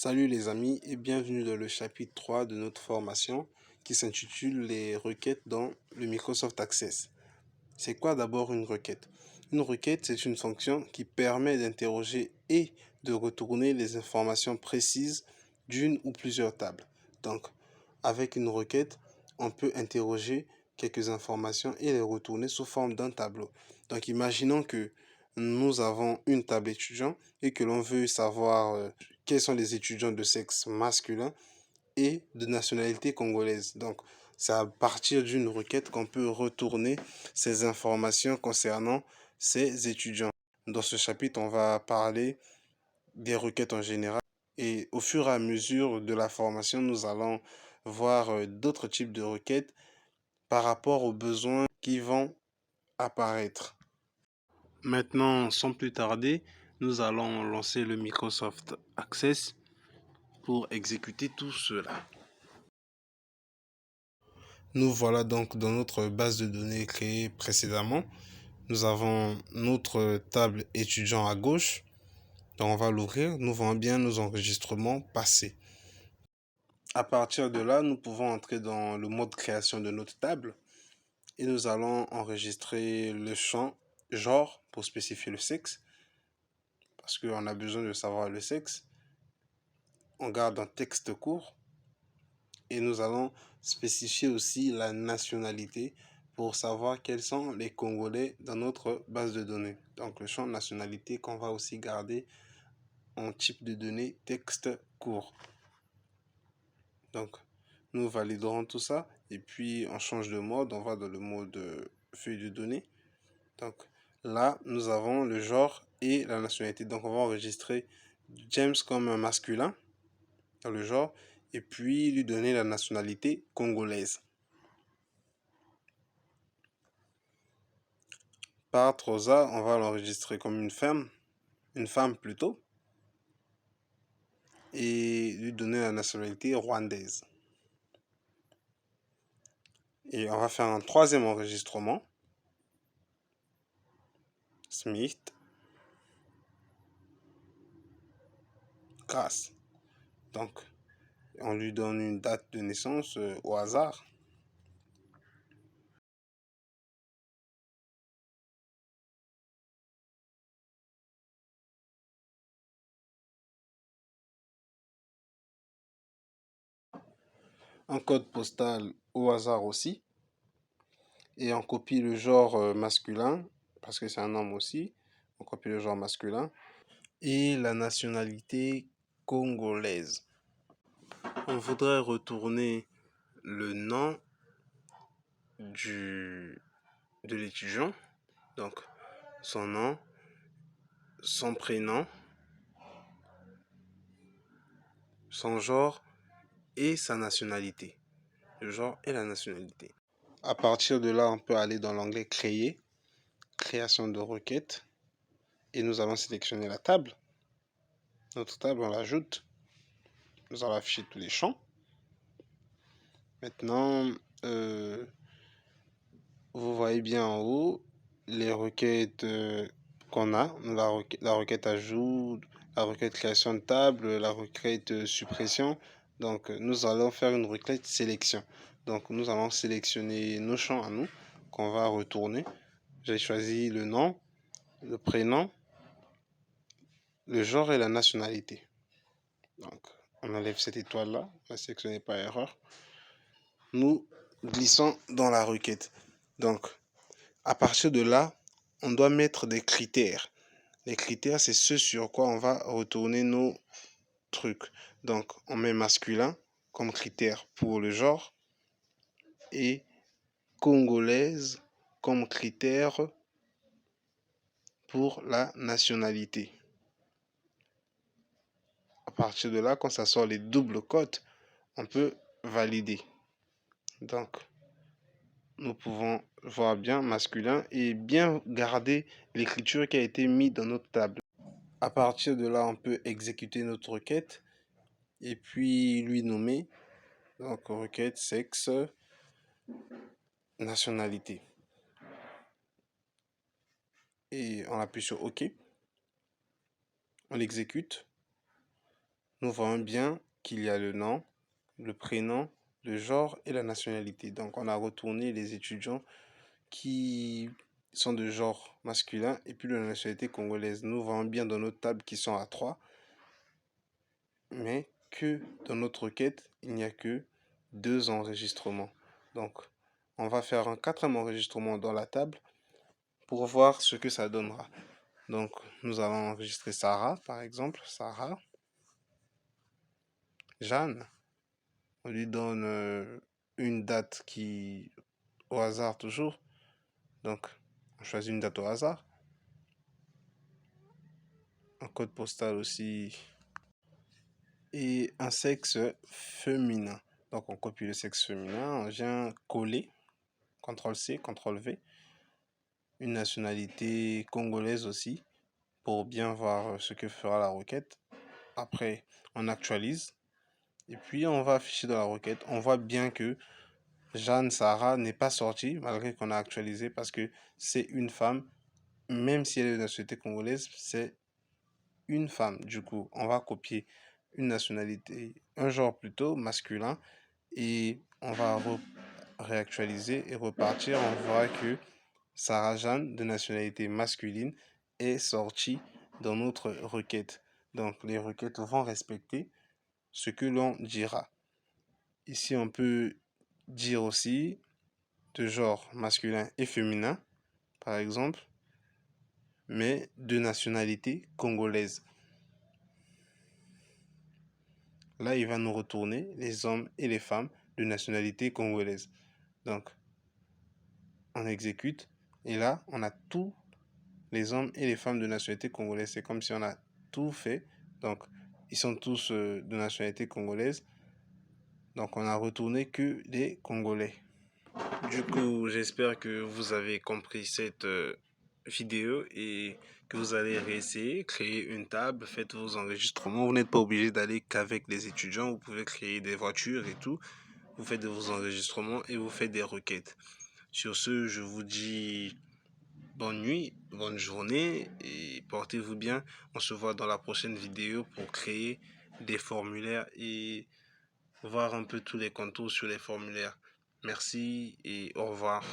Salut les amis et bienvenue dans le chapitre 3 de notre formation qui s'intitule les requêtes dans le Microsoft Access. C'est quoi d'abord une requête? Une requête, c'est une fonction qui permet d'interroger et de retourner les informations précises d'une ou plusieurs tables. Donc, avec une requête, on peut interroger quelques informations et les retourner sous forme d'un tableau. Donc, imaginons que nous avons une table étudiant et que l'on veut savoir quels sont les étudiants de sexe masculin et de nationalité congolaise. Donc, c'est à partir d'une requête qu'on peut retourner ces informations concernant ces étudiants. Dans ce chapitre, on va parler des requêtes en général et au fur et à mesure de la formation, nous allons voir d'autres types de requêtes par rapport aux besoins qui vont apparaître. Maintenant, sans plus tarder, nous allons lancer le Microsoft Access pour exécuter tout cela. Nous voilà donc dans notre base de données créée précédemment. Nous avons notre table étudiant à gauche. Donc on va l'ouvrir. Nous voyons bien nos enregistrements passés. À partir de là, nous pouvons entrer dans le mode création de notre table et nous allons enregistrer le champ genre pour spécifier le sexe parce qu'on a besoin de savoir le sexe. On garde un texte court et nous allons spécifier aussi la nationalité pour savoir quels sont les Congolais dans notre base de données. Donc le champ nationalité qu'on va aussi garder en type de données texte court. Donc nous validerons tout ça et puis on change de mode, on va dans le mode feuille de données. Donc là nous avons le genre et la nationalité. Donc on va enregistrer James comme un masculin dans le genre et puis lui donner la nationalité congolaise. Rosa, on va l'enregistrer comme une femme plutôt, et lui donner la nationalité rwandaise. Et on va faire un troisième enregistrement. Smith. Grasse. Donc, on lui donne une date de naissance au hasard. Un code postal au hasard aussi. Et on copie le genre masculin, parce que c'est un homme aussi. On copie le genre masculin. Et la nationalité congolaise. On voudrait retourner le nom de l'étudiant. Donc, son nom, son prénom, son genre et sa nationalité. Le genre et la nationalité. À partir de là, on peut aller dans l'onglet Créer, création de requête. Et nous allons sélectionner la table. Notre table, on l'ajoute. Nous allons afficher tous les champs. Maintenant, vous voyez bien en haut les requêtes qu'on a. La requête ajout, la requête création de table, la requête suppression. Donc, nous allons faire une requête sélection. Donc, nous allons sélectionner nos champs à nous qu'on va retourner. J'ai choisi le nom, le prénom, le genre et la nationalité. Donc, on enlève cette étoile-là, on va sélectionner par erreur. Nous glissons dans la requête. Donc, à partir de là, on doit mettre des critères. Les critères, c'est ce sur quoi on va retourner nos trucs. Donc, on met masculin comme critère pour le genre et congolaise comme critère pour la nationalité. À partir de là, quand ça sort les doubles cotes, on peut valider. Donc, nous pouvons voir bien masculin et bien garder l'écriture qui a été mise dans notre table. À partir de là, on peut exécuter notre requête et puis lui nommer. Donc, requête, sexe, nationalité. Et on appuie sur OK. On l'exécute. nous voyons bien qu'il y a le nom, le prénom, le genre et la nationalité. Donc, on a retourné les étudiants qui sont de genre masculin et puis de nationalité congolaise. Nous voyons bien dans nos tables qui sont à 3, mais que dans notre requête, il n'y a que 2 enregistrements. Donc, on va faire un 4e enregistrement dans la table pour voir ce que ça donnera. Donc, nous allons enregistrer Sarah, par exemple. Sarah. Jeanne. On lui donne une date qui, au hasard toujours. Donc, on choisit une date au hasard. Un code postal aussi. Et un sexe féminin. Donc, on copie le sexe féminin. On vient coller. CTRL-C, CTRL-V. Une nationalité congolaise aussi. Pour bien voir ce que fera la requête. Après, on actualise. Et puis, on va afficher dans la requête. On voit bien que Jeanne Sarah n'est pas sortie, malgré qu'on a actualisé, parce que c'est une femme. Même si elle est de nationalité congolaise, c'est une femme. Du coup, on va copier une nationalité, un genre plutôt masculin, et on va réactualiser et repartir. On verra que Sarah Jeanne, de nationalité masculine, est sortie dans notre requête. Donc, les requêtes vont respecter ce que l'on dira. Ici, on peut dire aussi de genre masculin et féminin, par exemple, mais de nationalité congolaise. Là, il va nous retourner les hommes et les femmes de nationalité congolaise. Donc, on exécute et là, on a tous les hommes et les femmes de nationalité congolaise. C'est comme si on a tout fait. Donc, ils sont tous de nationalité congolaise. Donc, on a retourné que des Congolais. Du coup, j'espère que vous avez compris cette vidéo et que vous allez réessayer, créer une table, faites vos enregistrements. Vous n'êtes pas obligé d'aller qu'avec les étudiants, vous pouvez créer des voitures et tout. Vous faites vos enregistrements et vous faites des requêtes. Sur ce, je vous dis bonne nuit, bonne journée et portez-vous bien. On se voit dans la prochaine vidéo pour créer des formulaires et voir un peu tous les contours sur les formulaires. Merci et au revoir.